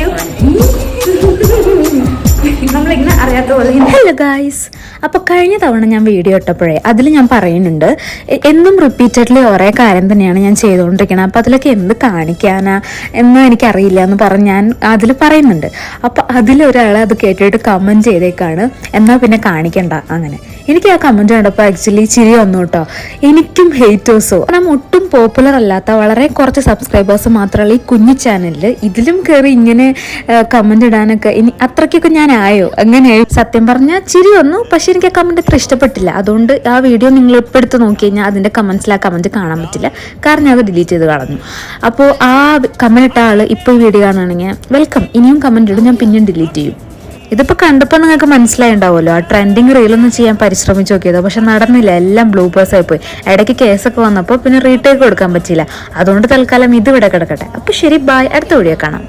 U. നമ്മളിങ്ങനെ അറിയാത്ത പോലെ. ഹലോ ഗായ്സ്, അപ്പോൾ കഴിഞ്ഞ തവണ ഞാൻ വീഡിയോ ഇട്ടപ്പോഴേ അതിൽ ഞാൻ പറയുന്നുണ്ട്, എന്നും റിപ്പീറ്റഡ്ലി ഒരേ കാര്യം തന്നെയാണ് ഞാൻ ചെയ്തുകൊണ്ടിരിക്കുന്നത്, അപ്പോൾ അതിലൊക്കെ എന്ത് കാണിക്കാനാ എന്നും എനിക്കറിയില്ല എന്ന് പറഞ്ഞ് ഞാൻ അതിൽ പറയുന്നുണ്ട്. അപ്പോൾ അതിലൊരാൾ അത് കേട്ടിട്ട് കമൻറ്റ് ചെയ്തേക്കാണ്, എന്നാൽ പിന്നെ കാണിക്കണ്ട അങ്ങനെ. എനിക്ക് ആ കമൻറ്റ് കണ്ടപ്പോൾ ആക്ച്വലി ചിരി വന്നു കേട്ടോ. എനിക്കും ഹേറ്റേഴ്സോ കാരണം ഒട്ടും പോപ്പുലർ അല്ലാത്ത വളരെ കുറച്ച് സബ്സ്ക്രൈബേഴ്സ് മാത്രമല്ല ഈ കുഞ്ഞു ചാനലിൽ ഇതിലും കയറി ഇങ്ങനെ കമൻറ്റ് ഇടാനൊക്കെ ഇനി അത്രയ്ക്കൊക്കെ ഞാൻ ആയോ അങ്ങനെ. സത്യം പറഞ്ഞാൽ ചിരി വന്നു, പക്ഷെ എനിക്ക് ആ കമൻറ്റ് അത്ര ഇഷ്ടപ്പെട്ടില്ല. അതുകൊണ്ട് ആ വീഡിയോ നിങ്ങൾ ഇപ്പോൾ എടുത്ത് നോക്കി കഴിഞ്ഞാൽ അതിൻ്റെ കമൻസിൽ ആ കമൻറ്റ് കാണാൻ പറ്റില്ല, കാരണം അത് ഡിലീറ്റ് ചെയ്ത് കളഞ്ഞു. അപ്പോൾ ആ കമൻറ്റ് ഇട്ട ആൾ ഇപ്പോൾ ഈ വീഡിയോ കാണുകയാണെങ്കിൽ വെൽക്കം, ഇനിയും കമൻറ്റ് ഇടും, ഞാൻ പിന്നെയും ഡിലീറ്റ് ചെയ്യും. ഇതിപ്പോൾ കണ്ടപ്പോൾ നിങ്ങൾക്ക് മനസ്സിലായിണ്ടാവുമല്ലോ, ആ ട്രെൻഡിങ് റീലൊന്നും ചെയ്യാൻ പരിശ്രമിച്ച് നോക്കിയത്, പക്ഷെ നടന്നില്ല, എല്ലാം ബ്ലൂപ്പേഴ്സായി പോയി. ഇടയ്ക്ക് കേസൊക്കെ വന്നപ്പോൾ പിന്നെ റീടേക്ക് കൊടുക്കാൻ പറ്റില്ല. അതുകൊണ്ട് തൽക്കാലം ഇതിവിടെ കിടക്കട്ടെ. അപ്പോൾ ശരി, ബായ്, അടുത്ത വീഡിയോ കാണാം.